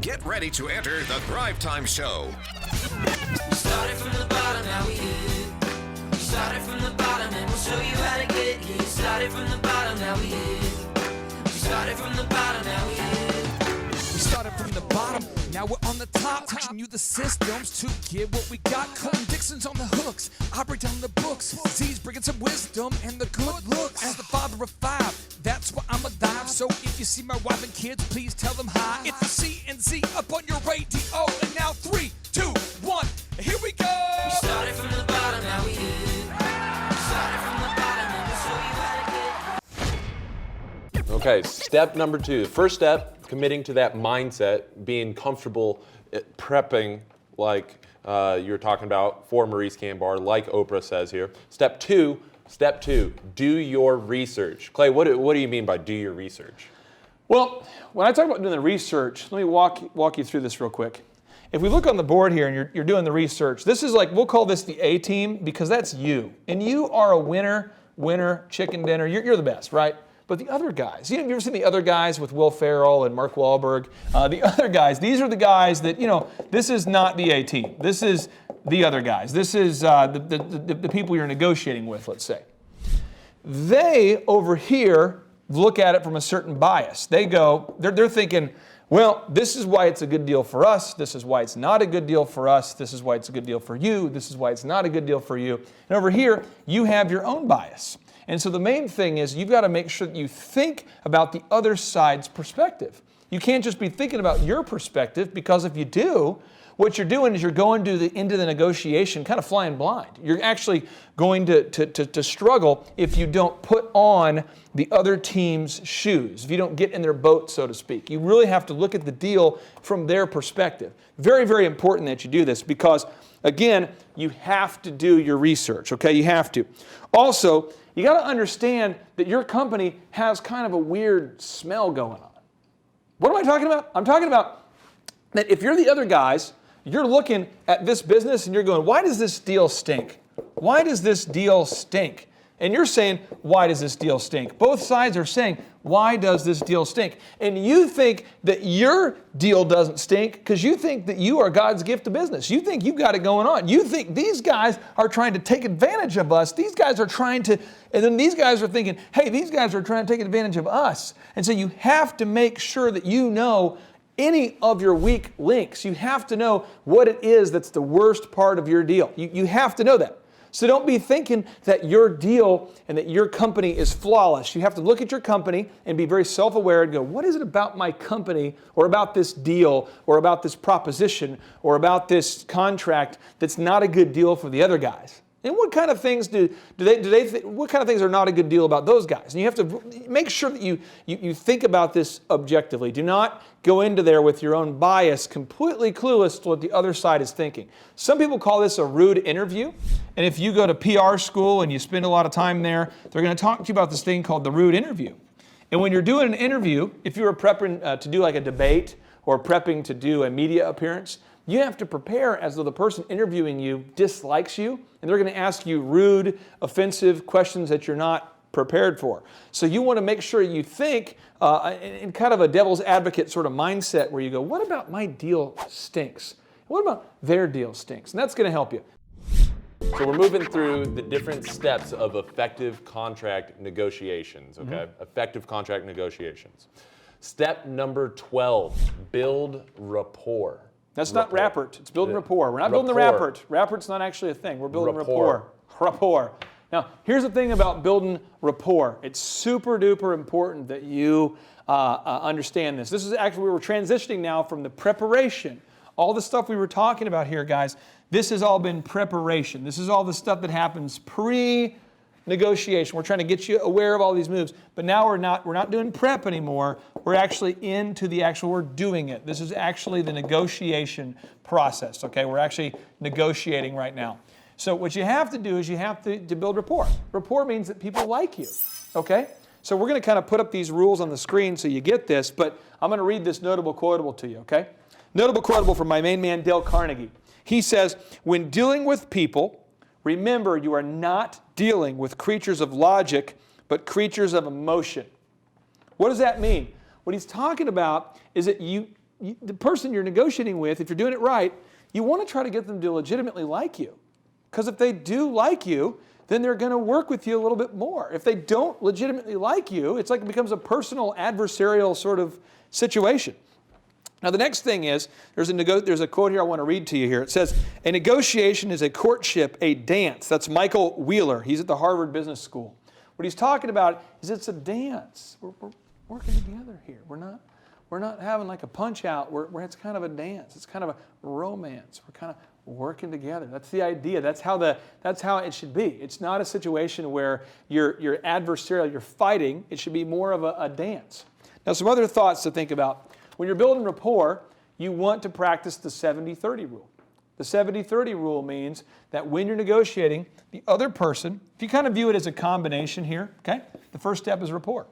Get ready to enter the Thrive Time Show. We started from the bottom, now we here. We started from the bottom and we'll show you how to get here. Started from the bottom, now we here. We started from the bottom, now we here. We started from the bottom, now we're on the top. Teaching you the systems to get what we got. Colton Dixon's on the hooks, I break down the books. Z's bringing some wisdom and the good looks. As the father of five, that's why I'm a dive. So if you see my wife and kids, please tell them hi. It's the C&Z up on your radio. And now 3, 2, 1, here we go. We started from the bottom, now we here. We started from the bottom and we'll show you how to get. Okay, step number 2. First step, committing to that mindset, being comfortable prepping like you're talking about for Maurice Kambar, like Oprah says here. Step two, do your research. Clay, what do you mean by do your research? Well, when I talk about doing the research, let me walk you through this real quick. If we look on the board here and you're doing the research, this is like, we'll call this the A team because that's you. And you are a winner, chicken dinner. You're the best, right? But the other guys, you ever seen the other guys with Will Ferrell and Mark Wahlberg? The other guys, these are the guys that, this is not the A team. This is the other guys. This is the people you're negotiating with, let's say. They, over here, look at it from a certain bias. They're thinking, well, this is why it's a good deal for us. This is why it's not a good deal for us. This is why it's a good deal for you. This is why it's not a good deal for you. And over here, you have your own bias. And so the main thing is you've got to make sure that you think about the other side's perspective. You can't just be thinking about your perspective, because if you do, what you're doing is you're going into the negotiation kind of flying blind. You're actually going to struggle if you don't put on the other team's shoes, if you don't get in their boat, so to speak. You really have to look at the deal from their perspective. Very, very important that you do this because, again, you have to do your research, okay? You have to. Also, you got to understand that your company has kind of a weird smell going on. What am I talking about? I'm talking about that if you're the other guys, you're looking at this business and you're going, why does this deal stink? Why does this deal stink? And you're saying, why does this deal stink? Both sides are saying, why does this deal stink? And you think that your deal doesn't stink because you think that you are God's gift to business. You think you've got it going on. You think these guys are trying to take advantage of us. These guys are trying to, and then these guys are thinking, hey, these guys are trying to take advantage of us. And so you have to make sure that you know any of your weak links. You have to know what it is that's the worst part of your deal. You have to know that. So don't be thinking that your deal and that your company is flawless. You have to look at your company and be very self-aware and go, what is it about my company or about this deal or about this proposition or about this contract that's not a good deal for the other guys? And what kind of things what kind of things are not a good deal about those guys? And you have to make sure that you think about this objectively. Do not go into there with your own bias, completely clueless to what the other side is thinking. Some people call this a rude interview. And if you go to PR school and you spend a lot of time there, they're going to talk to you about this thing called the rude interview. And when you're doing an interview, if you were prepping to do like a debate or prepping to do a media appearance, you have to prepare as though the person interviewing you dislikes you, and they're going to ask you rude, offensive questions that you're not prepared for. So you want to make sure you think in kind of a devil's advocate sort of mindset where you go, what about my deal stinks? What about their deal stinks? And that's going to help you. So we're moving through the different steps of effective contract negotiations, okay? Mm-hmm. Effective contract negotiations. Step number 12, build rapport. That's not Rapport. It's building rapport. We're not building the Rapport. Rapport's not actually a thing. We're building rapport. Rapport. Now, here's the thing about building rapport. It's super duper important that you understand this. This is actually, we were transitioning now from the preparation. All the stuff we were talking about here, guys, this has all been preparation. This is all the stuff that happens pre-negotiation. We're trying to get you aware of all these moves. But now we're not doing prep anymore. We're actually we're doing it. This is actually the negotiation process, okay? We're actually negotiating right now. So what you have to do is you have to build rapport. Rapport means that people like you, okay? So we're going to kind of put up these rules on the screen so you get this, but I'm going to read this notable quotable to you, okay? Notable quotable from my main man, Dale Carnegie. He says, when dealing with people, remember you are not dealing with creatures of logic, but creatures of emotion. What does that mean? What he's talking about is that the person you're negotiating with, if you're doing it right, you want to try to get them to legitimately like you. Because if they do like you, then they're going to work with you a little bit more. If they don't legitimately like you, it's like it becomes a personal adversarial sort of situation. Now the next thing is, there's a quote here I want to read to you here. It says, a negotiation is a courtship, a dance. That's Michael Wheeler. He's at the Harvard Business School. What he's talking about is it's a dance. We're working together here. We're not having like a punch out where it's kind of a dance. It's kind of a romance. We're kind of working together. That's the idea. That's how it should be. It's not a situation where you're adversarial, you're fighting. It should be more of a dance. Now some other thoughts to think about. When you're building rapport, you want to practice the 70-30 rule. The 70-30 rule means that when you're negotiating, the other person, if you kind of view it as a combination here, okay? The first step is rapport.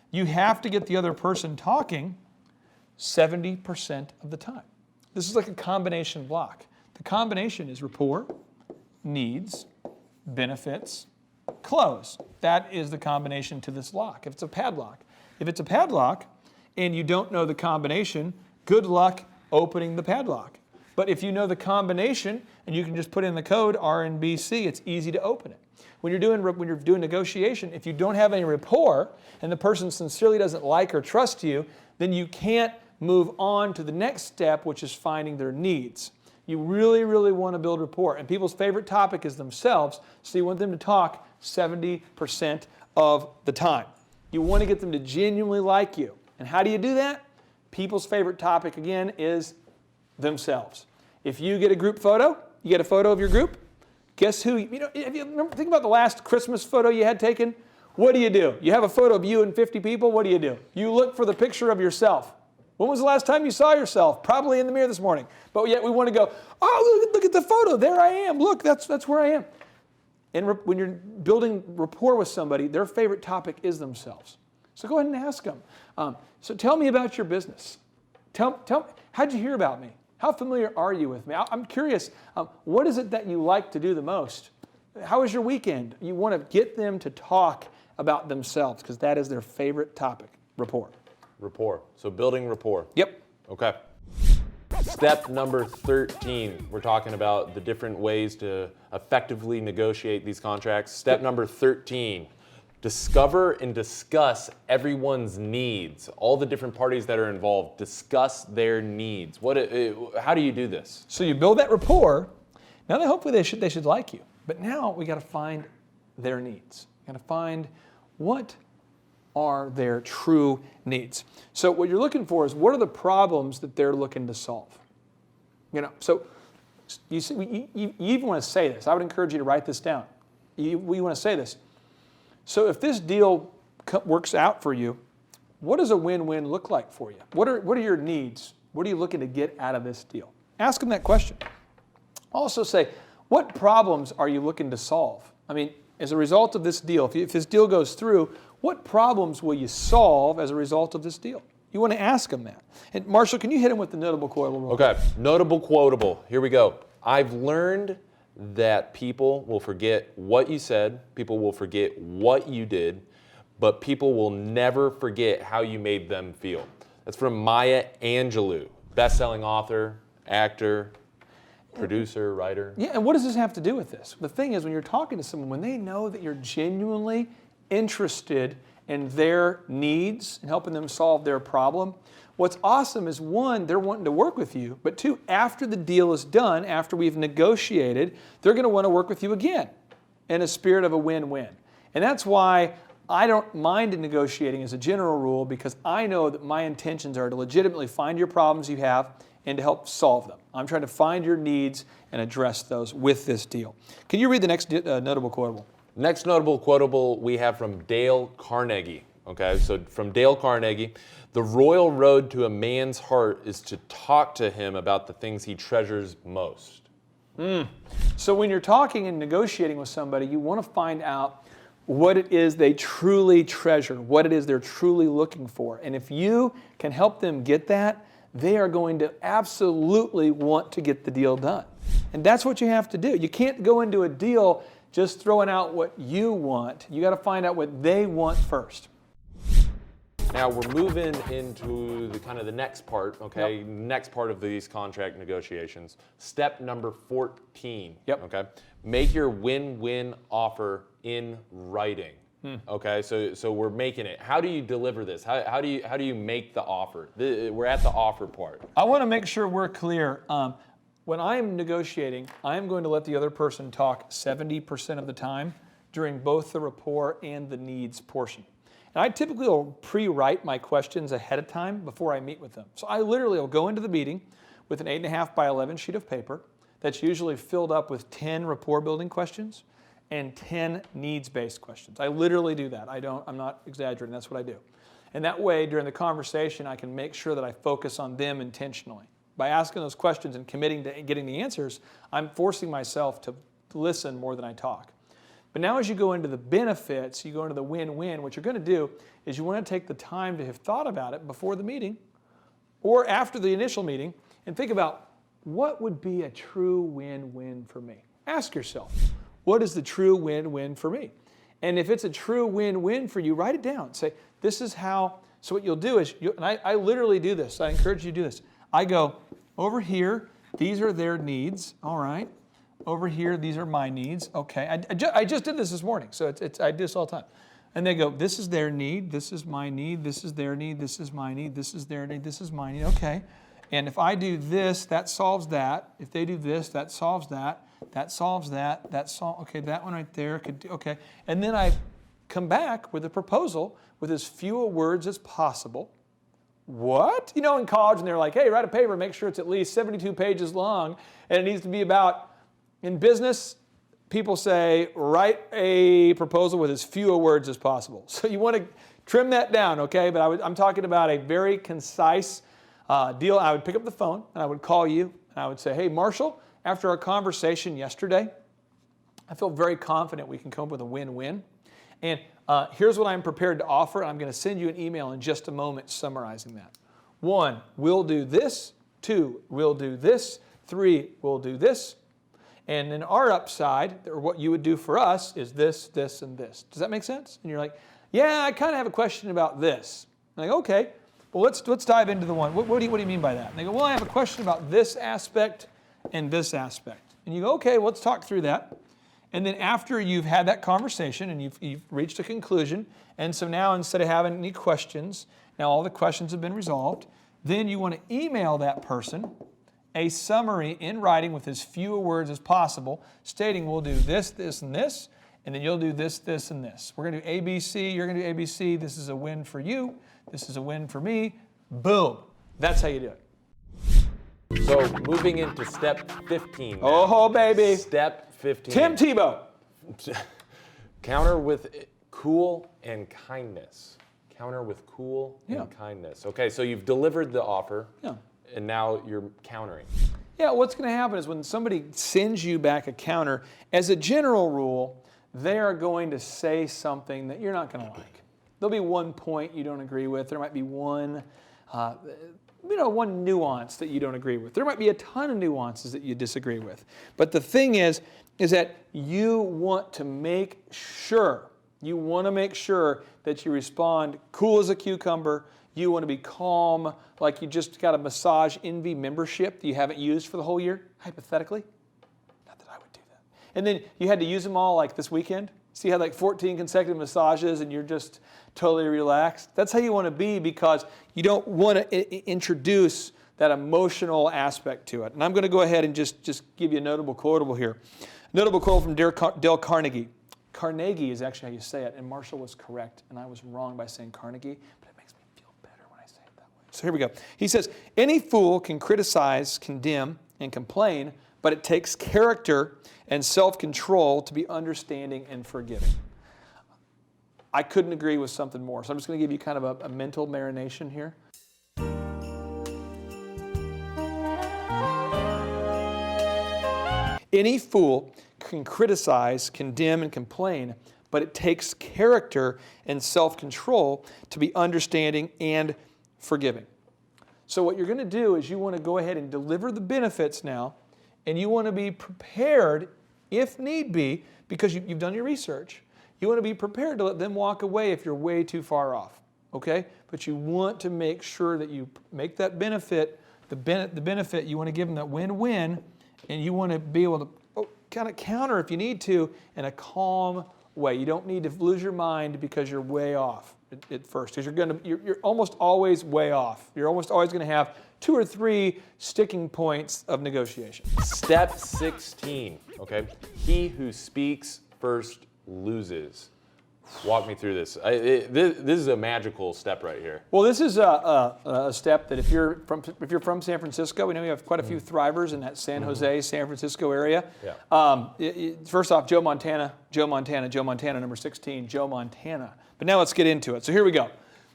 You have to get the other person talking 70% of the time. This is like a combination block. The combination is rapport, needs, benefits, close. That is the combination to this lock. If it's a padlock. If it's a padlock and you don't know the combination, good luck opening the padlock. But if you know the combination and you can just put in the code RNBC, it's easy to open it. When you're doing negotiation, if you don't have any rapport and the person sincerely doesn't like or trust you, then you can't move on to the next step, which is finding their needs. You really, really want to build rapport. And people's favorite topic is themselves, so you want them to talk 70% of the time. You want to get them to genuinely like you. And how do you do that? People's favorite topic, again, is themselves. If you get a group photo, you get a photo of your group, guess who? Think about the last Christmas photo you had taken. What do? You have a photo of you and 50 people. What do? You look for the picture of yourself. When was the last time you saw yourself? Probably in the mirror this morning. But yet we want to go, oh, look at the photo. There I am. Look, that's where I am. And when you're building rapport with somebody, their favorite topic is themselves. So go ahead and ask them. So tell me about your business. Tell me, how'd you hear about me? How familiar are you with me? I'm curious, what is it that you like to do the most? How was your weekend? You want to get them to talk about themselves because that is their favorite topic, rapport. Rapport. So building rapport. Yep. Okay. Step number 13. We're talking about the different ways to effectively negotiate these contracts. Step number 13. Discover and discuss everyone's needs. All the different parties that are involved, discuss their needs. How do you do this? So you build that rapport. Now hopefully they should like you. But now we got to find their needs. We got to find what are their true needs. So what you're looking for is what are the problems that they're looking to solve. So you even want to say this. I would encourage you to write this down. We want to say this. So if this deal works out for you, what does a win-win look like for you? What are your needs? What are you looking to get out of this deal? Ask them that question. Also say, what problems are you looking to solve? I mean, as a result of this deal, if this deal goes through, what problems will you solve as a result of this deal? You want to ask them that. And Marshall, can you hit him with the notable quotable? Okay, notable quotable. Here we go. I've learned that people will forget what you said, people will forget what you did, but people will never forget how you made them feel. That's from Maya Angelou, best-selling author, actor, producer, writer. Yeah, and what does this have to do with this? The thing is, when you're talking to someone, when they know that you're genuinely interested in their needs and helping them solve their problem, what's awesome is, one, they're wanting to work with you, but two, after the deal is done, after we've negotiated, they're going to want to work with you again in a spirit of a win-win. And that's why I don't mind negotiating as a general rule, because I know that my intentions are to legitimately find your problems you have and to help solve them. I'm trying to find your needs and address those with this deal. Can you read the next notable quotable? Next notable quotable we have from Dale Carnegie. Okay, so from Dale Carnegie, the royal road to a man's heart is to talk to him about the things he treasures most. So when you're talking and negotiating with somebody, you want to find out what it is they truly treasure, what it is they're truly looking for. And if you can help them get that, they are going to absolutely want to get the deal done. And that's what you have to do. You can't go into a deal just throwing out what you want. You got to find out what they want first. Now we're moving into the kind of the next part, okay? Yep. Next part of these contract negotiations. Step number 14. Yep. Okay. Make your win-win offer in writing. Okay. So we're making it. How do you deliver this? How do you make the offer? We're at the offer part. I want to make sure we're clear. When I'm negotiating, I'm going to let the other person talk 70% of the time during both the rapport and the needs portion. And I typically will pre-write my questions ahead of time before I meet with them. So I literally will go into the meeting with an 8.5 by 11 sheet of paper that's usually filled up with 10 rapport building questions and 10 needs-based questions. I literally do that. I'm not exaggerating, that's what I do. And that way, during the conversation, I can make sure that I focus on them intentionally. By asking those questions and committing to getting the answers, I'm forcing myself to listen more than I talk. But now as you go into the benefits, you go into the win-win, what you're going to do is you want to take the time to have thought about it before the meeting or after the initial meeting and think about what would be a true win-win for me. Ask yourself, what is the true win-win for me? And if it's a true win-win for you, write it down. Say, this is how, so what you'll do is, and I literally do this, I encourage you to do this. I go, over here, these are their needs, all right. Over here, these are my needs. Okay, I just did this morning, so I do this all the time. And they go, this is their need, this is my need, this is their need, this is my need, this is their need, this is my need. Okay, and if I do this, that solves that. If they do this, that solves that. That solves that. That solves. Okay, that one right there could do. Okay, and then I come back with a proposal with as few words as possible. What? You know, in college, and they're like, hey, write a paper, make sure it's at least 72 pages long, and it needs to be about. In business, people say, write a proposal with as few words as possible. So you want to trim that down, okay? But I'm talking about a very concise deal. I would pick up the phone, and I would call you, and I would say, hey, Marshall, after our conversation yesterday, I feel very confident we can come up with a win-win. And here's what I'm prepared to offer. I'm going to send you an email in just a moment summarizing that. 1, we'll do this. 2, we'll do this. 3, we'll do this. And then our upside, or what you would do for us, is this, this, and this. Does that make sense? And you're like, yeah, I kind of have a question about this. And I go, okay, well, let's dive into the one. What do you mean by that? And they go, well, I have a question about this aspect and this aspect. And you go, okay, well, let's talk through that. And then after you've had that conversation and you've reached a conclusion, and so now instead of having any questions, now all the questions have been resolved, then you want to email that person a summary in writing with as few words as possible, stating we'll do this, this, and this, and then you'll do this, this, and this. We're going to do ABC, you're going to do ABC, this is a win for you, this is a win for me, boom. That's how you do it. So moving into step 15. Now. Oh, baby. Step 15. Tim Tebow. Counter with cool and kindness. Counter with cool Yeah. and kindness. Okay, so you've delivered the offer. Yeah. And now you're countering. Yeah, what's going to happen is when somebody sends you back a counter, as a general rule, they are going to say something that you're not going to like. There'll be one point you don't agree with. There might be one nuance that you don't agree with. There might be a ton of nuances that you disagree with. But the thing is that you want to make sure that you respond cool as a cucumber. You want to be calm, like you just got a Massage Envy membership that you haven't used for the whole year, hypothetically. Not that I would do that. And then you had to use them all like this weekend. So you had like 14 consecutive massages and you're just totally relaxed. That's how you want to be because you don't want to introduce that emotional aspect to it. And I'm going to go ahead and just give you a notable quotable here. A notable quote from Dale Carnegie. Carnegie is actually how you say it, and Marshall was correct, and I was wrong by saying Carnegie. So here we go. He says, any fool can criticize, condemn, and complain, but it takes character and self-control to be understanding and forgiving. I couldn't agree with something more. So I'm just going to give you kind of a mental marination here. Any fool can criticize, condemn, and complain, but it takes character and self-control to be understanding and forgiving. So what you're going to do is you want to go ahead and deliver the benefits now, and you want to be prepared, if need be, because you've done your research, you want to be prepared to let them walk away if you're way too far off, okay? but you want to make sure that you make that benefit, the benefit, you want to give them that win-win, and you want to be able to kind of counter if you need to in a calm way. You don't need to lose your mind because you're way off at first, because you're almost always way off. You're almost always going to have 2 or 3 sticking points of negotiation. Step 16, okay? He who speaks first loses. Walk me through this. This is a magical step right here. Well, this is a step that if you're from San Francisco, we know we have quite a few thrivers in that San Jose, San Francisco area. Yeah. First off, Joe Montana, number 16, Joe Montana. But now let's get into it. So here we go.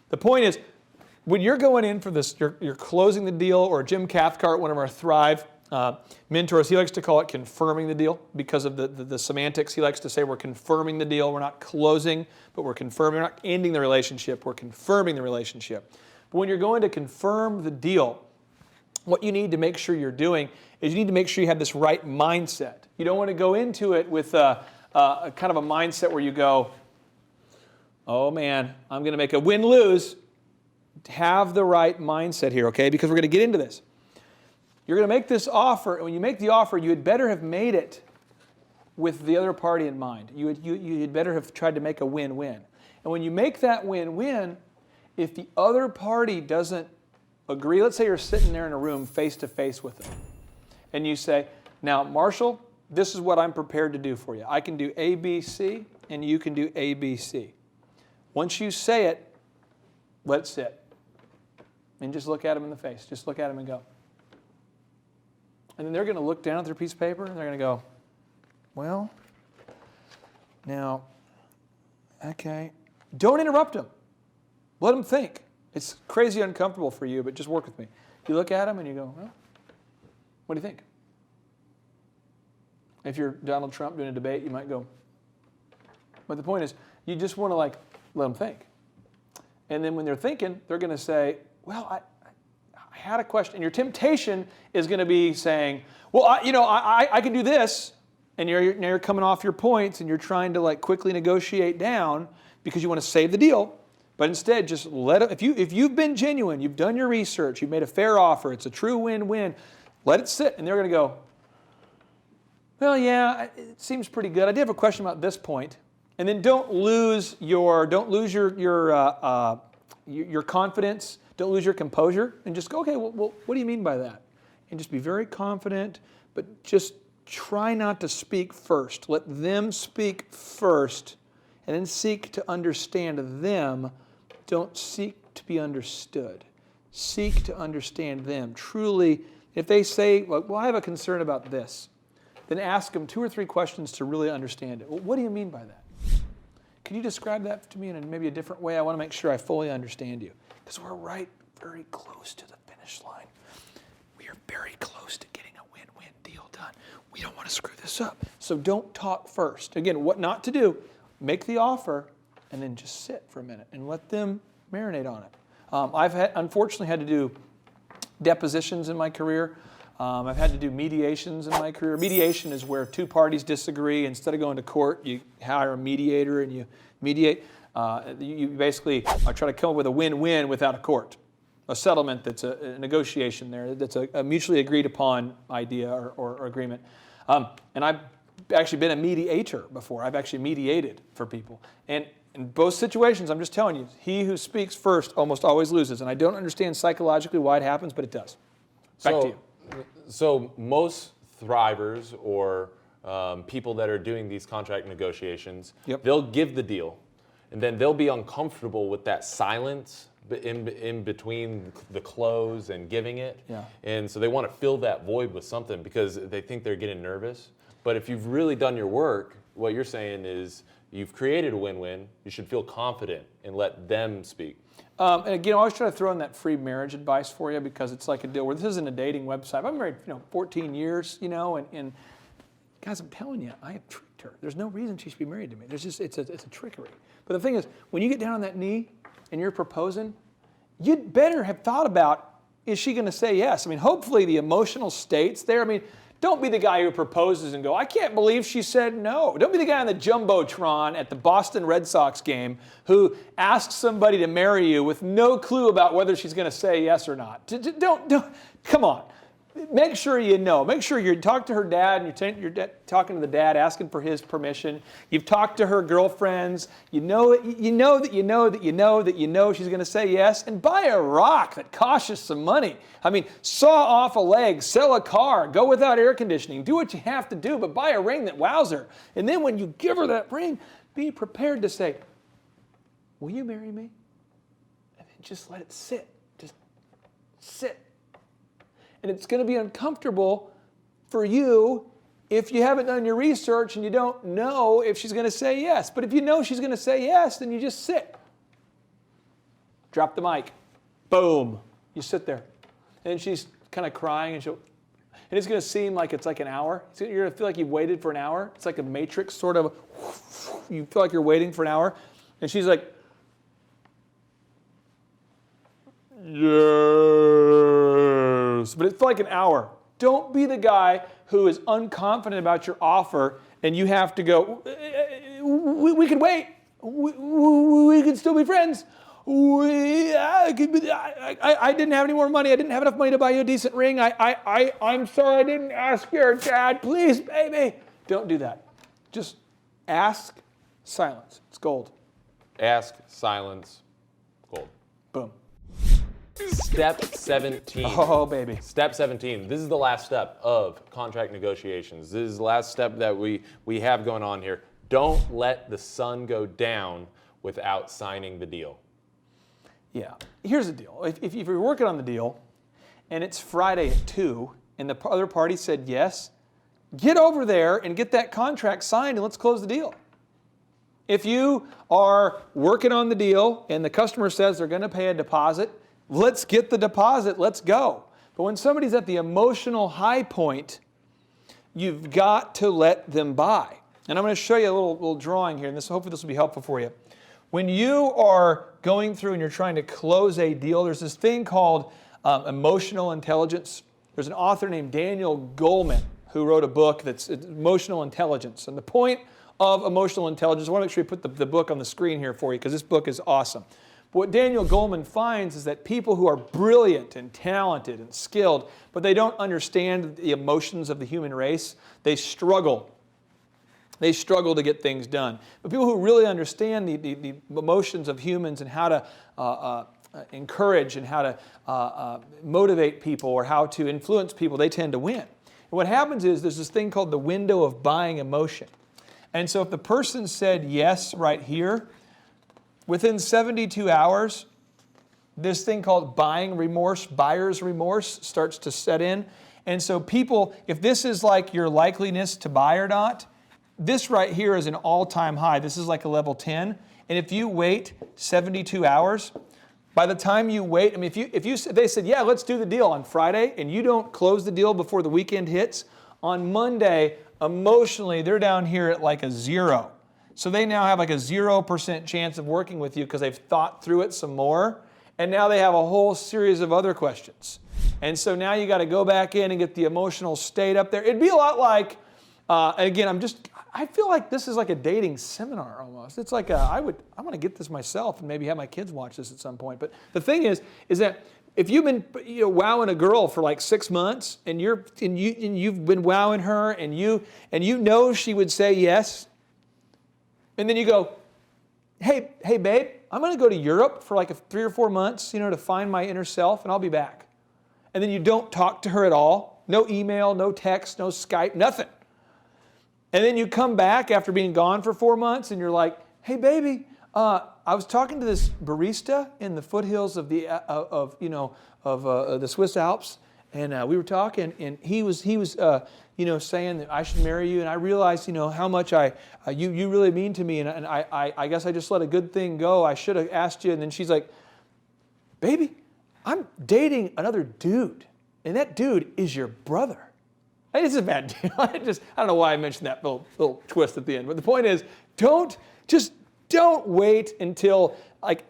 The point is, when you're going in for this, you're closing the deal, or Jim Cathcart, one of our Thrive mentors, he likes to call it confirming the deal because of the semantics. He likes to say we're confirming the deal. We're not closing, but we're confirming. We're not ending the relationship. We're confirming the relationship. But when you're going to confirm the deal, what you need to make sure you're doing is you need to make sure you have this right mindset. You don't want to go into it with a kind of a mindset where you go, oh man, I'm going to make a win-lose. Have the right mindset here, okay? Because we're going to get into this. You're going to make this offer, and when you make the offer, you had better have made it with the other party in mind. You had better have tried to make a win-win. And when you make that win-win, if the other party doesn't agree, let's say you're sitting there in a room face-to-face with them, and you say, now, Marshall, this is what I'm prepared to do for you. I can do A, B, C, and you can do A, B, C. Once you say it, let it sit. And just look at them in the face. Just look at them and go. And then they're going to look down at their piece of paper and they're going to go, well, now, okay. Don't interrupt them. Let them think. It's crazy uncomfortable for you, but just work with me. You look at them and you go, well, what do you think? If you're Donald Trump doing a debate, you might go. But the point is, you just want to let them think. And then when they're thinking, they're going to say, well, I had a question. And your temptation is going to be saying, well, I can do this. And you're coming off your points and you're trying to quickly negotiate down because you want to save the deal. But instead, just let it, if you've been genuine, you've done your research, you've made a fair offer, it's a true win-win, let it sit. And they're going to go, well, yeah, it seems pretty good. I did have a question about this point. And then don't lose your confidence. Don't lose your composure, and just go, okay, well, what do you mean by that? And just be very confident, but just try not to speak first. Let them speak first, and then seek to understand them. Don't seek to be understood. Seek to understand them. Truly, if they say, well, I have a concern about this, then ask them 2 or 3 questions to really understand it. Well, what do you mean by that? Can you describe that to me in maybe a different way? I want to make sure I fully understand you. Because we're very close to the finish line. We are very close to getting a win-win deal done. We don't want to screw this up. So don't talk first. Again, what not to do, make the offer and then just sit for a minute and let them marinate on it. I've unfortunately had to do depositions in my career. I've had to do mediations in my career. Mediation is where 2 parties disagree. Instead of going to court, you hire a mediator and you mediate. You basically try to come up with a win-win without a court, a settlement that's a negotiation there, that's a mutually agreed upon idea or agreement. And I've actually been a mediator before. I've actually mediated for people. And in both situations, I'm just telling you, he who speaks first almost always loses. And I don't understand psychologically why it happens, but it does. Back to you. So most thrivers or people that are doing these contract negotiations, they'll give the deal. And then they'll be uncomfortable with that silence in between the close and giving it. Yeah. And so they want to fill that void with something because they think they're getting nervous. But if you've really done your work, what you're saying is you've created a win-win. You should feel confident and let them speak. And again, I always try to throw in that free marriage advice for you because it's like a deal where this isn't a dating website. I'm married 14 years, and guys, I'm telling you, I have tricked her. There's no reason she should be married to me. It's a trickery. But the thing is, when you get down on that knee and you're proposing, you'd better have thought about, is she going to say yes? I mean, hopefully the emotional state's there. I mean, Don't be the guy who proposes and go, I can't believe she said no. Don't be the guy on the Jumbotron at the Boston Red Sox game who asks somebody to marry you with no clue about whether she's going to say yes or not. Don't, come on. Make sure you know. Make sure you talk to her dad and you're talking to the dad, asking for his permission. You've talked to her girlfriends. You know she's going to say yes. And buy a rock that costs you some money. I mean, saw off a leg, sell a car, go without air conditioning. Do what you have to do, but buy a ring that wows her. And then when you give her that ring, be prepared to say, will you marry me? And then just let it sit. Just sit. And it's going to be uncomfortable for you if you haven't done your research and you don't know if she's going to say yes. But if you know she's going to say yes, then you just sit. Drop the mic. Boom. You sit there. And she's kind of crying, and it's going to seem like it's like an hour. You're going to feel like you've waited for an hour. It's like a Matrix sort of. You feel like you're waiting for an hour. And she's like, yes. But it's like an hour. Don't be the guy who is unconfident about your offer and you have to go, we can wait. We can still be friends. I didn't have any more money. I didn't have enough money to buy you a decent ring. I'm sorry I didn't ask your dad. Please, baby. Don't do that. Just ask, silence. It's gold. Ask, silence, gold. Boom. Step 17. Oh, baby. Step 17. This is the last step of contract negotiations. This is the last step that we have going on here. Don't let the sun go down without signing the deal. Yeah. Here's the deal. If you're working on the deal and it's Friday at 2 and the other party said yes, get over there and get that contract signed and let's close the deal. If you are working on the deal and the customer says they're going to pay a deposit, let's get the deposit, let's go. But when somebody's at the emotional high point, you've got to let them buy. And I'm going to show you a little drawing here, and hopefully this will be helpful for you. When you are going through and you're trying to close a deal, there's this thing called emotional intelligence. There's an author named Daniel Goleman who wrote a book that's emotional intelligence. And the point of emotional intelligence, I want to make sure you put the book on the screen here for you because this book is awesome. But what Daniel Goleman finds is that people who are brilliant and talented and skilled, but they don't understand the emotions of the human race, they struggle. They struggle to get things done. But people who really understand the emotions of humans and how to encourage and how to motivate people or how to influence people, they tend to win. And what happens is there's this thing called the window of buying emotion. And so if the person said yes right here, within 72 hours, this thing called buying remorse, buyer's remorse starts to set in. And so people, if this is like your likeliness to buy or not, this right here is an all-time high. This is like a level 10. And if you wait 72 hours, by the time you wait, I mean, if they said, yeah, let's do the deal on Friday, and you don't close the deal before the weekend hits, on Monday, emotionally, they're down here at like a 0. So they now have like a 0% chance of working with you because they've thought through it some more. And now they have a whole series of other questions. And so now you got to go back in and get the emotional state up there. It'd be a lot like, and again, I feel like this is like a dating seminar almost. It's like I want to get this myself and maybe have my kids watch this at some point. But the thing is that if you've been wowing a girl for like 6 months and you've been wowing her and you know she would say yes, and then you go, hey babe, I'm going to go to Europe for like 3 or 4 months, to find my inner self, and I'll be back. And then you don't talk to her at all, no email, no text, no Skype, nothing. And then you come back after being gone for 4 months and you're like, hey baby, I was talking to this barista in the foothills of the Swiss Alps, and we were talking, and he was saying that I should marry you, and I realized how much you really mean to me, and I guess I just let a good thing go. I should have asked you. And then she's like, baby, I'm dating another dude, and that dude is your brother. It's a bad deal. I don't know why I mentioned that little twist at the end. But the point is, don't just Don't wait until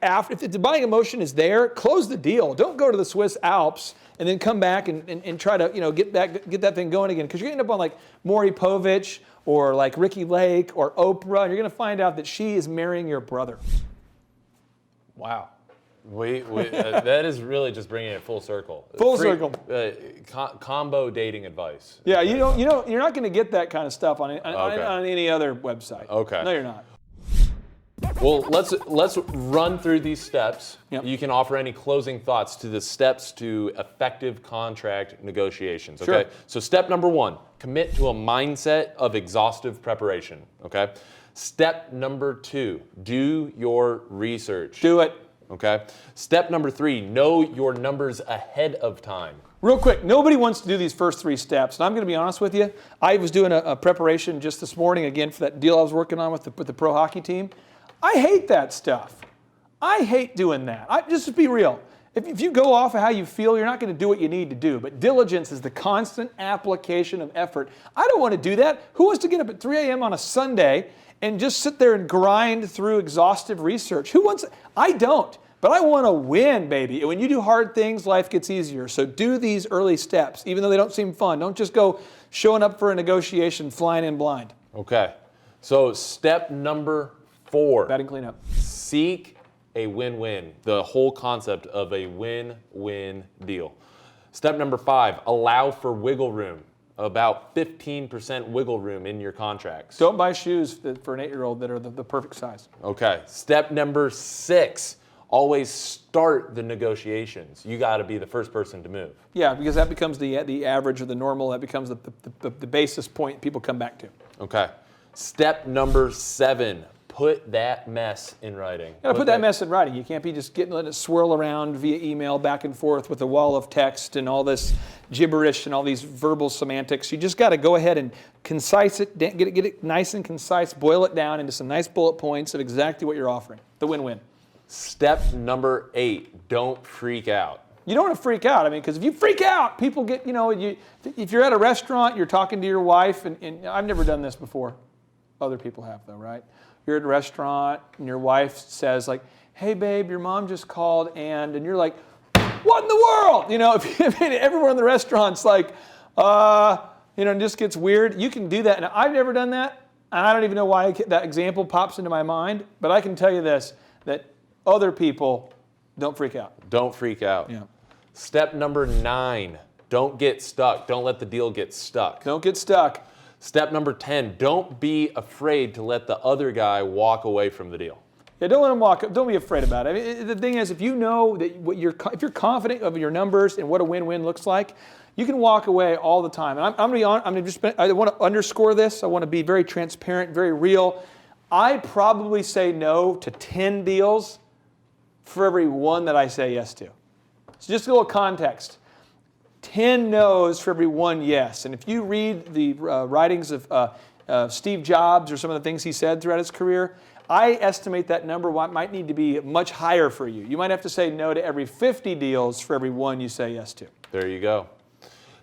after, if the buying emotion is there, close the deal. Don't go to the Swiss Alps and then come back and try to get that thing going again, because you're going to end up on like Maury Povich or like Ricky Lake or Oprah, and you're going to find out that she is marrying your brother. Wow. That is really just bringing it full circle. Full circle. Combo dating advice. Yeah, you're not going to get that kind of stuff on any other website. Okay. No, you're not. Well, let's run through these steps. Yep. You can offer any closing thoughts to the steps to effective contract negotiations. Okay. Sure. So step number 1, commit to a mindset of exhaustive preparation. Okay. Step number 2, do your research. Do it. Okay. Step number 3, know your numbers ahead of time. Real quick, nobody wants to do these first 3 steps, and I'm going to be honest with you. I was doing a preparation just this morning again for that deal I was working on with the pro hockey team. I hate that stuff. I hate doing that. Just to be real, if you go off of how you feel, you're not going to do what you need to do. But diligence is the constant application of effort. I don't want to do that. Who wants to get up at 3 a.m. on a Sunday and just sit there and grind through exhaustive research? Who wants? I don't. But I want to win, baby. And when you do hard things, life gets easier. So do these early steps, even though they don't seem fun. Don't just go showing up for a negotiation flying in blind. Okay. So step number 4. Batting cleanup. Seek a win-win. The whole concept of a win-win deal. Step number 5, allow for wiggle room. About 15% wiggle room in your contracts. Don't buy shoes for an 8-year-old that are the perfect size. Okay. Step number 6, always start the negotiations. You got to be the first person to move. Yeah, because that becomes the average or the normal. That becomes the basis point people come back to. Okay. Step number 7, put that mess in writing. You gotta put that mess in writing. You can't be just letting it swirl around via email back and forth with a wall of text and all this gibberish and all these verbal semantics. You just got to go ahead and concise it, get it nice and concise, boil it down into some nice bullet points of exactly what you're offering. The win-win. Step number 8, don't freak out. You don't want to freak out. I mean, because if you freak out, people get, if you're at a restaurant, you're talking to your wife, and I've never done this before. Other people have, though, right? You're at a restaurant, and your wife says, like, hey, babe, your mom just called, and you're like, what in the world? If everyone in the restaurant's like, it just gets weird. You can do that. And I've never done that, and I don't even know why that example pops into my mind, but I can tell you this, that other people don't freak out. Don't freak out. Yeah. Step number 9, don't get stuck. Don't let the deal get stuck. Don't get stuck. Step number 10, don't be afraid to let the other guy walk away from the deal. Yeah, don't let them walk. Don't be afraid about it. I mean, the thing is, if you know that if you're confident of your numbers and what a win-win looks like, you can walk away all the time. And I'm going to be I want to underscore this. I want to be very transparent, very real. I probably say no to 10 deals for every one that I say yes to. So just a little context. 10 no's for every one yes. And if you read the writings of Steve Jobs or some of the things he said throughout his career, I estimate that number might need to be much higher for you. You might have to say no to every 50 deals for every one you say yes to. There you go.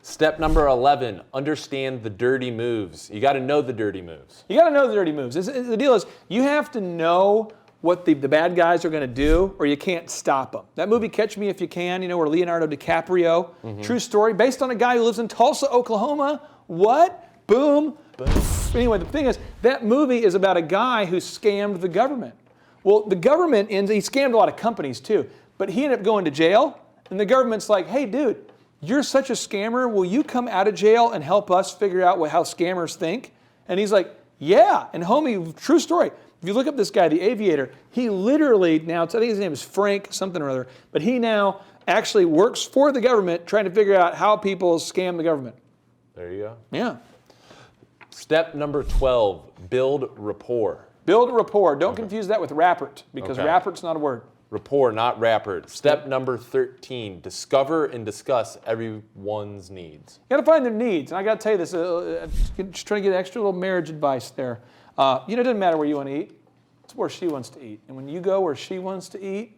Step number 11, understand the dirty moves. You got to know the dirty moves. You got to know the dirty moves. The deal is you have to know what the bad guys are going to do, or you can't stop them. That movie, Catch Me If You Can, where Leonardo DiCaprio, true story, based on a guy who lives in Tulsa, Oklahoma. What? Boom. Anyway, the thing is, that movie is about a guy who scammed the government. Well, the government, he scammed a lot of companies too, but he ended up going to jail, and the government's like, hey, dude, you're such a scammer. Will you come out of jail and help us figure out how scammers think? And he's like, yeah. And homie, true story. If you look up this guy, the aviator, he literally now, I think his name is Frank something or other, but he now actually works for the government trying to figure out how people scam the government. There you go. Yeah. Step number 12, build rapport. Build a rapport. Don't confuse that with rapport, because rapport's not a word. Rapport, not rapport. Step number 13, discover and discuss everyone's needs. You got to find their needs. And I got to tell you this, just trying to get extra little marriage advice there. It doesn't matter where you want to eat. It's where she wants to eat. And when you go where she wants to eat,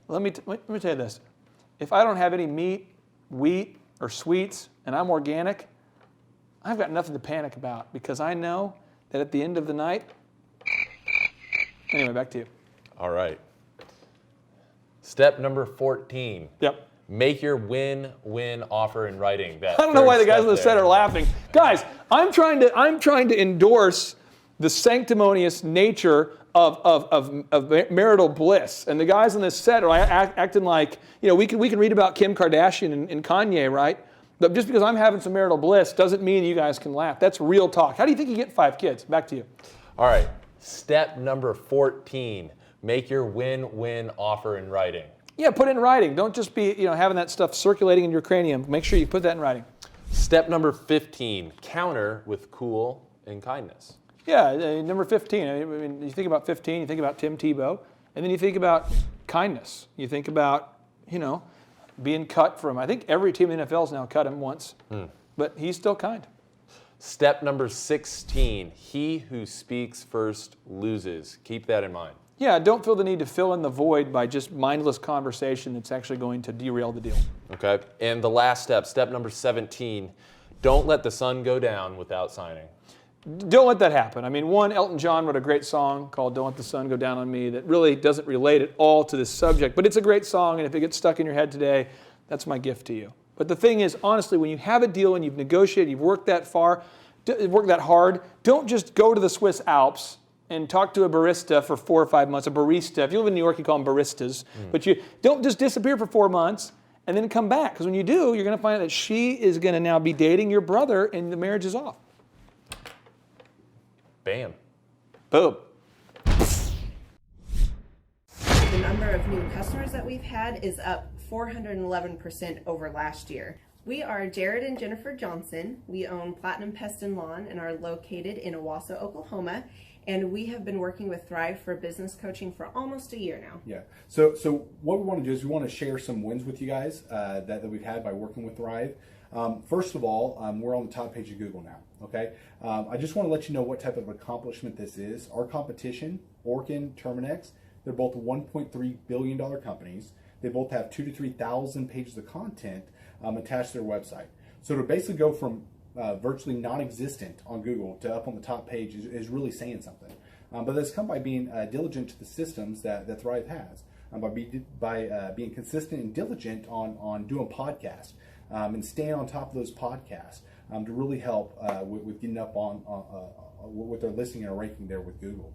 let me tell you this. If I don't have any meat, wheat, or sweets, and I'm organic, I've got nothing to panic about, because I know that at the end of the night, Anyway, back to you. All right. Step number 14. Yep. Make your win-win offer in writing. I don't know why the guys on the set are laughing. Guys, I'm trying to endorse the sanctimonious nature of marital bliss, and the guys on this set are acting like, we can read about Kim Kardashian and Kanye, right? But just because I'm having some marital bliss doesn't mean you guys can laugh. That's real talk. How do you think you get 5 kids? Back to you. All right. Step number 14. Make your win-win offer in writing. Yeah, put it in writing. Don't just be, having that stuff circulating in your cranium. Make sure you put that in writing. Step number 15. Counter with cool and kindness. Yeah, number 15. I mean, you think about 15, you think about Tim Tebow, and then you think about kindness. You think about, being cut from, I think every team in the NFL's now cut him once, but he's still kind. Step number 16. He who speaks first loses. Keep that in mind. Yeah, don't feel the need to fill in the void by just mindless conversation that's actually going to derail the deal. Okay. And the last step, step number 17. Don't let the sun go down without signing. Don't let that happen. I mean, Elton John wrote a great song called Don't Let the Sun Go Down on Me that really doesn't relate at all to this subject, but it's a great song, and if it gets stuck in your head today, that's my gift to you. But the thing is, honestly, when you have a deal and you've negotiated, you've worked that hard, don't just go to the Swiss Alps and talk to a barista for 4 or 5 months, a barista. If you live in New York, you call them baristas. But you don't just disappear for 4 months and then come back, because when you do, you're going to find out that she is going to now be dating your brother and the marriage is off. Bam. Boom. The number of new customers that we've had is up 411% over last year. We are Jared and Jennifer Johnson. We own Platinum Pest and Lawn and are located in Owasso, Oklahoma. And we have been working with Thrive for business coaching for almost a year now. Yeah. So what we want to do is we want to share some wins with you guys that we've had by working with Thrive. First of all, we're on the top page of Google now. Okay. I just want to let you know what type of accomplishment this is. Our competition, Orkin, Terminex, they're both $1.3 billion companies. They both have 2,000 to 3,000 pages of content attached to their website. So to basically go from virtually non-existent on Google to up on the top page is really saying something. But that's come by being diligent to the systems that Thrive has, by being consistent and diligent on doing podcasts and staying on top of those podcasts to really help with getting up on with their listing and ranking there with Google.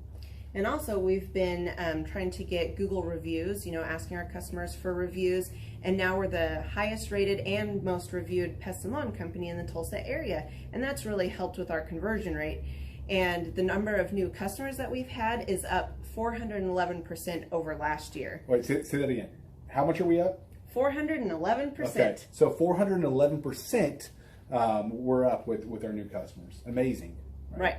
And also we've been trying to get Google reviews, asking our customers for reviews. And now we're the highest rated and most reviewed pest and lawn company in the Tulsa area. And that's really helped with our conversion rate. And the number of new customers that we've had is up 411% over last year. Wait, say that again. How much are we up? 411%. Okay, so 411% we're up with our new customers. Amazing. Right.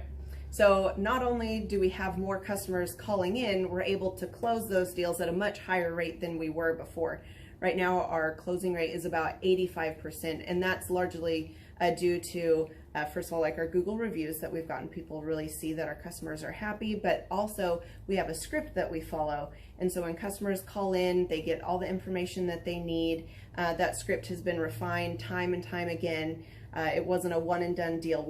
So not only do we have more customers calling in, we're able to close those deals at a much higher rate than we were before. Right now, our closing rate is about 85%, and that's largely due to, first of all, like our Google reviews that we've gotten people really see that our customers are happy, but also we have a script that we follow. And so when customers call in, they get all the information that they need. That script has been refined time and time again. It wasn't a one and done deal.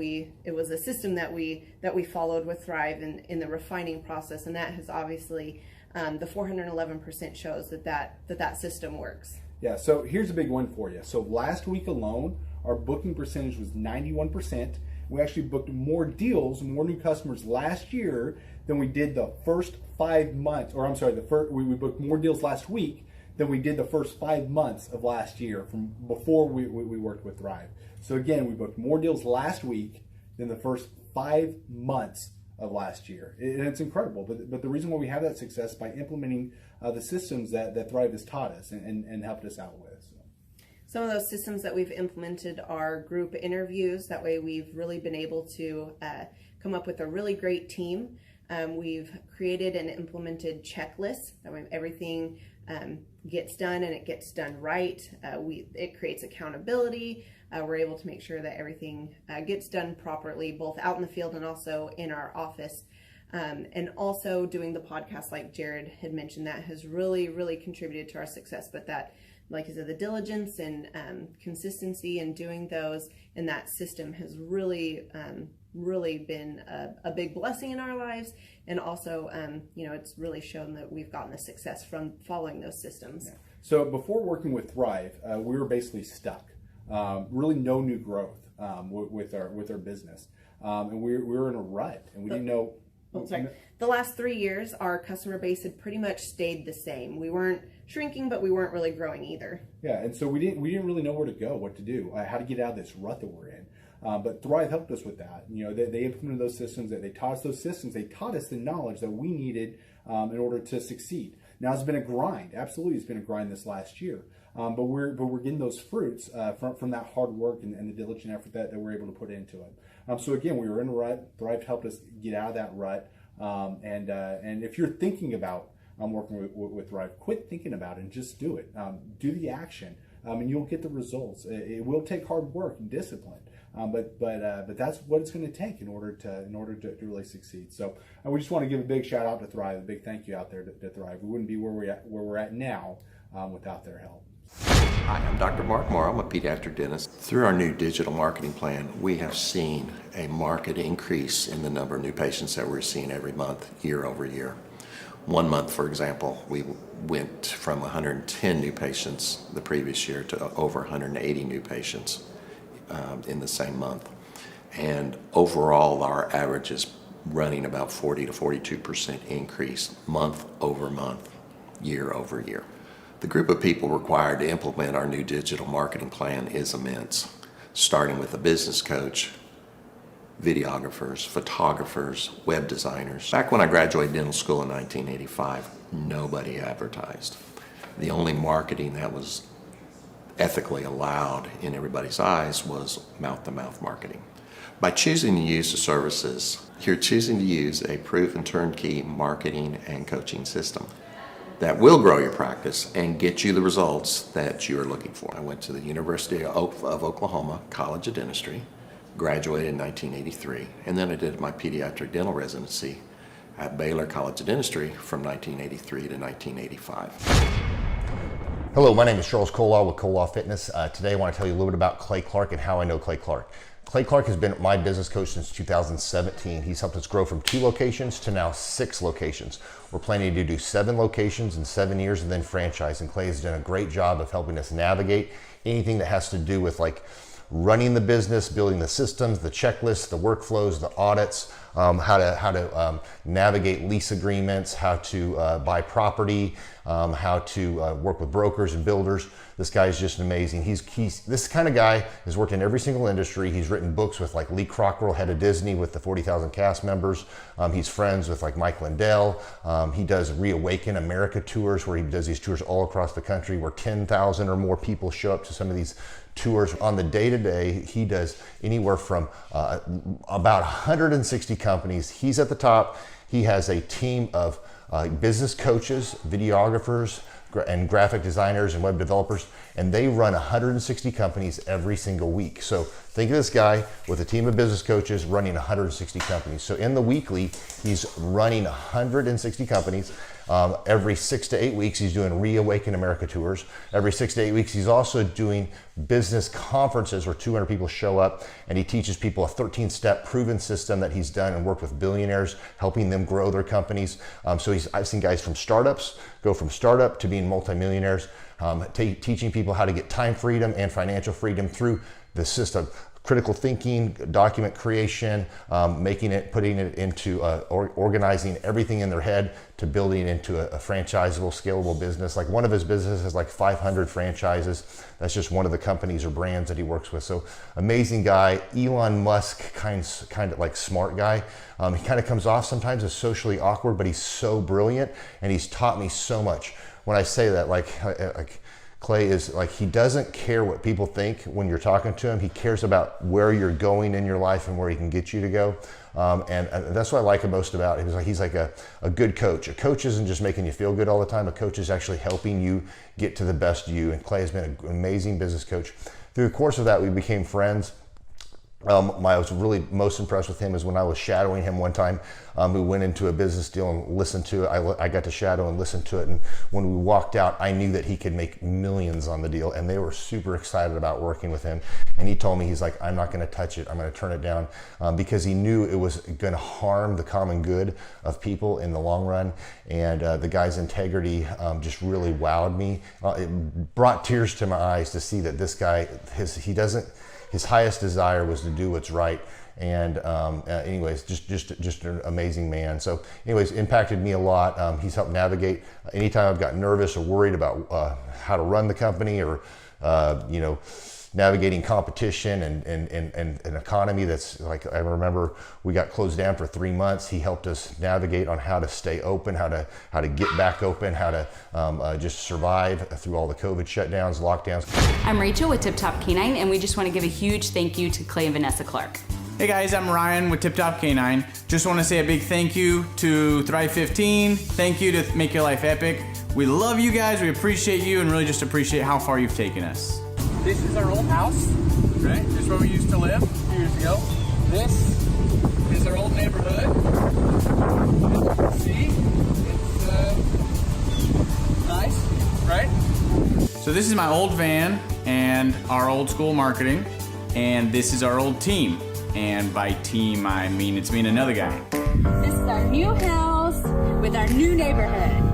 It was a system that we followed with Thrive in the refining process, and that has obviously the 411% shows that system works. Yeah. So here's a big one for you. So last week alone, our booking percentage was 91%. We actually booked more deals, more new customers last year than we did the first 5 months. Or I'm sorry, we booked more deals last week than we did the first 5 months of last year from before we worked with Thrive. So again, we booked more deals last week than the first 5 months of last year. And it's incredible. But the reason why we have that success is by implementing the systems that Thrive has taught us and helped us out with. So. Some of those systems that we've implemented are group interviews. That way we've really been able to come up with a really great team. We've created and implemented checklists. That way everything gets done and it gets done right. It creates accountability. We're able to make sure that everything gets done properly, both out in the field and also in our office. And also doing the podcast, like Jared had mentioned, that has really, really contributed to our success. But like I said, the diligence and consistency in doing those, and that system has really been a big blessing in our lives. And also, it's really shown that we've gotten the success from following those systems. Yeah. So before working with Thrive, we were basically stuck. Really no new growth with our business. And we were in a rut, and we didn't know. The last 3 years, our customer base had pretty much stayed the same. We weren't shrinking, but we weren't really growing either. Yeah, and so we didn't really know where to go, what to do, how to get out of this rut that we're in. But Thrive helped us with that. They implemented those systems. They taught us those systems. They taught us the knowledge that we needed in order to succeed. Now it's been a grind. Absolutely, it's been a grind this last year. But we're getting those fruits from that hard work and the diligent effort that we're able to put into it. So again, we were in a rut. Thrive helped us get out of that rut. And if you're thinking about working with Thrive, quit thinking about it and just do it. Do the action, and you'll get the results. It will take hard work and discipline, but that's what it's going to take in order to really succeed. So we just want to give a big shout out to Thrive, a big thank you out there to Thrive. We wouldn't be where we're at now without their help. Hi, I'm Dr. Mark Morrow. I'm a pediatric dentist. Through our new digital marketing plan, we have seen a marked increase in the number of new patients that we're seeing every month, year over year. 1 month, for example, we went from 110 new patients the previous year to over 180 new patients in the same month. And overall, our average is running about 40 to 42% increase month over month, year over year. The group of people required to implement our new digital marketing plan is immense, starting with a business coach, videographers, photographers, web designers. Back when I graduated dental school in 1985, nobody advertised. The only marketing that was ethically allowed in everybody's eyes was mouth-to-mouth marketing. By choosing to use the services, you're choosing to use a proven turnkey marketing and coaching system that will grow your practice and get you the results that you're looking for. I went to the University of Oklahoma College of Dentistry, graduated in 1983, and then I did my pediatric dental residency at Baylor College of Dentistry from 1983 to 1985. Hello, my name is Charles Kolaw with Kolaw Fitness. Today I want to tell you a little bit about Clay Clark and how I know Clay Clark. Clay Clark has been my business coach since 2017. He's helped us grow from 2 locations to now 6 locations. We're planning to do 7 locations in 7 years and then franchise. And Clay has done a great job of helping us navigate anything that has to do with like running the business, building the systems, the checklists, the workflows, the audits, how to navigate lease agreements, how to buy property, how to work with brokers and builders. This guy is just amazing. He's this kind of guy has worked in every single industry. He's written books with like Lee Cockrell, head of Disney, with the 40,000 cast members. He's friends with like Mike Lindell. He does Reawaken America tours where he does these tours all across the country where 10,000 or more people show up to some of these tours. On the day-to-day, he does anywhere from about 160 companies. He's at the top. He has a team of business coaches, videographers, and graphic designers and web developers, and they run 160 companies every single week. So think of this guy with a team of business coaches running 160 companies. So in the weekly, he's running 160 companies. Every 6 to 8 weeks, he's doing Reawaken America tours. Every 6 to 8 weeks, he's also doing business conferences where 200 people show up, and he teaches people a 13-step proven system that he's done and worked with billionaires, helping them grow their companies. So I've seen guys from startups go from startup to being multimillionaires, teaching people how to get time freedom and financial freedom through the system. Critical thinking, document creation, putting it into organizing everything in their head to building it into a franchisable, scalable business. Like one of his businesses has like 500 franchises. That's just one of the companies or brands that he works with. So amazing guy, Elon Musk kind of like smart guy. He kind of comes off sometimes as socially awkward, but he's so brilliant and he's taught me so much. When I say that, like Clay is like, he doesn't care what people think when you're talking to him. He cares about where you're going in your life and where he can get you to go. And that's what I like most about him. He's like a good coach. A coach isn't just making you feel good all the time. A coach is actually helping you get to the best you. And Clay has been an amazing business coach. Through the course of that, we became friends. I was really most impressed with him is when I was shadowing him one time. We went into a business deal and listened to it. I got to shadow and listen to it. And when we walked out, I knew that he could make millions on the deal. And they were super excited about working with him. And he told me, he's like, I'm not going to touch it. I'm going to turn it down because he knew it was going to harm the common good of people in the long run. And the guy's integrity just really wowed me. It brought tears to my eyes to see that this guy, his highest desire was to do what's right. And anyways, just an amazing man. So anyways, impacted me a lot. He's helped navigate anytime I've got nervous or worried about how to run the company or, navigating competition and an economy that's like, I remember we got closed down for 3 months. He helped us navigate on how to stay open, how to get back open, how to just survive through all the COVID shutdowns, lockdowns. I'm Rachel with Tip Top Canine, and we just want to give a huge thank you to Clay and Vanessa Clark. Hey guys, I'm Ryan with Tip Top Canine. Just want to say a big thank you to Thrive 15. Thank you to Make Your Life Epic. We love you guys, we appreciate you, and really just appreciate how far you've taken us. This is our old house, right? This is where we used to live a few years ago. This is our old neighborhood. As you can see, it's nice, right? So this is my old van and our old school marketing, and this is our old team. And by team, I mean it's me and another guy. This is our new house with our new neighborhood.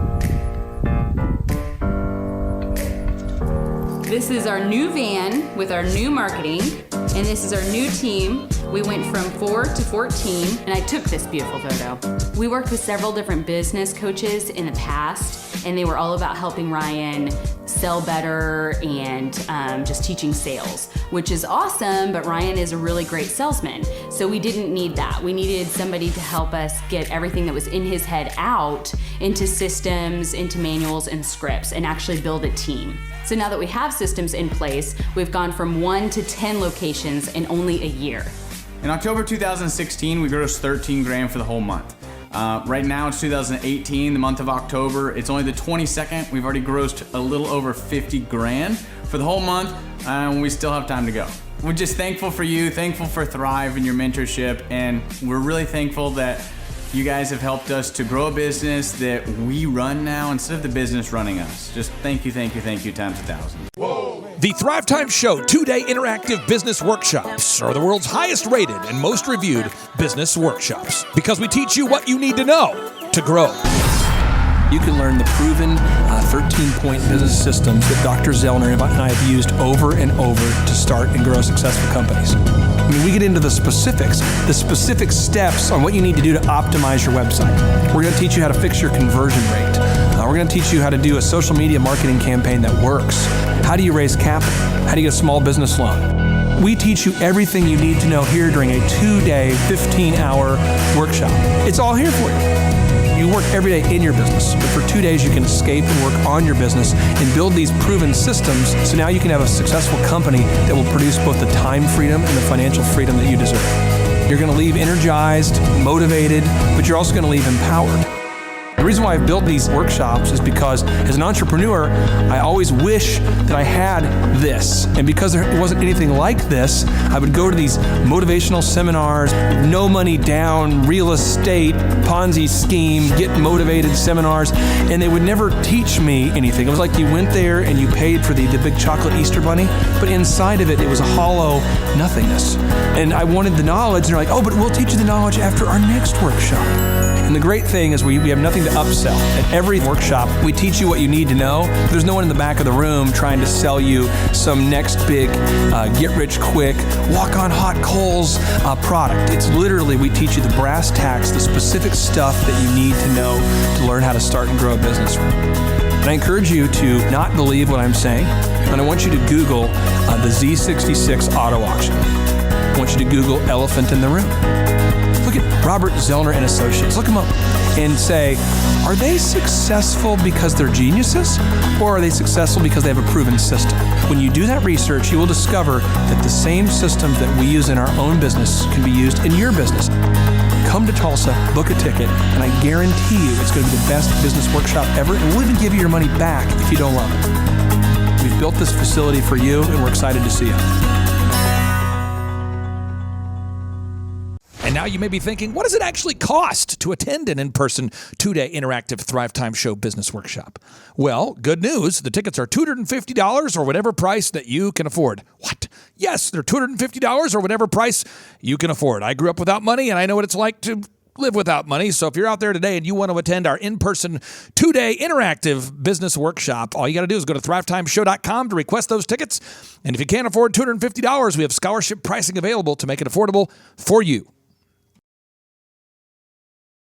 This is our new van with our new marketing, and this is our new team. We went from 4 to 14, and I took this beautiful photo. We worked with several different business coaches in the past, and they were all about helping Ryan sell better and just teaching sales, which is awesome, but Ryan is a really great salesman. So we didn't need that. We needed somebody to help us get everything that was in his head out into systems, into manuals and scripts, and actually build a team. So now that we have systems in place, we've gone from 1 to 10 locations in only a year. In October 2016, we grossed 13 grand for the whole month. Right now it's 2018, the month of October. It's only the 22nd. We've already grossed a little over 50 grand for the whole month, and we still have time to go. We're just thankful for you, thankful for Thrive and your mentorship, and we're really thankful that you guys have helped us to grow a business that we run now instead of the business running us. Just thank you times 1,000. The Thrive Time Show 2-day interactive business workshops are the world's highest rated and most reviewed business workshops because we teach you what you need to know to grow. You can learn the proven 13-point business systems that Dr. Zellner and I have used over and over to start and grow successful companies. I mean, we get into the specific steps on what you need to do to optimize your website. We're going to teach you how to fix your conversion rate. We're going to teach you how to do a social media marketing campaign that works. How do you raise capital? How do you get a small business loan? We teach you everything you need to know here during a 2-day, 15-hour workshop. It's all here for you. You work every day in your business, but for 2 days you can escape and work on your business and build these proven systems so now you can have a successful company that will produce both the time freedom and the financial freedom that you deserve. You're going to leave energized, motivated, but you're also going to leave empowered. The reason why I've built these workshops is because as an entrepreneur, I always wish that I had this. And because there wasn't anything like this, I would go to these motivational seminars, no money down, real estate, Ponzi scheme, get motivated seminars, and they would never teach me anything. It was like you went there and you paid for the big chocolate Easter bunny, but inside of it, it was a hollow nothingness. And I wanted the knowledge, and they're like, oh, but we'll teach you the knowledge after our next workshop. And the great thing is we have nothing to upsell. At every workshop, we teach you what you need to know. There's no one in the back of the room trying to sell you some next big get-rich-quick, walk-on-hot coals product. It's literally, we teach you the brass tacks, the specific stuff that you need to know to learn how to start and grow a business. And I encourage you to not believe what I'm saying, and I want you to Google the Z66 auto auction. I want you to Google elephant in the room. Look at Robert Zellner and Associates. Look them up and say, are they successful because they're geniuses, or are they successful because they have a proven system? When you do that research, you will discover that the same systems that we use in our own business can be used in your business. Come to Tulsa, book a ticket, and I guarantee you it's going to be the best business workshop ever, and we'll even give you your money back if you don't love it. We've built this facility for you, and we're excited to see you. Now you may be thinking, what does it actually cost to attend an in-person 2-day interactive Thrive Time Show business workshop? Well, good news. The tickets are $250 or whatever price that you can afford. What? Yes, they're $250 or whatever price you can afford. I grew up without money, and I know what it's like to live without money. So if you're out there today and you want to attend our in-person 2-day interactive business workshop, all you got to do is go to thrivetimeshow.com to request those tickets. And if you can't afford $250, we have scholarship pricing available to make it affordable for you.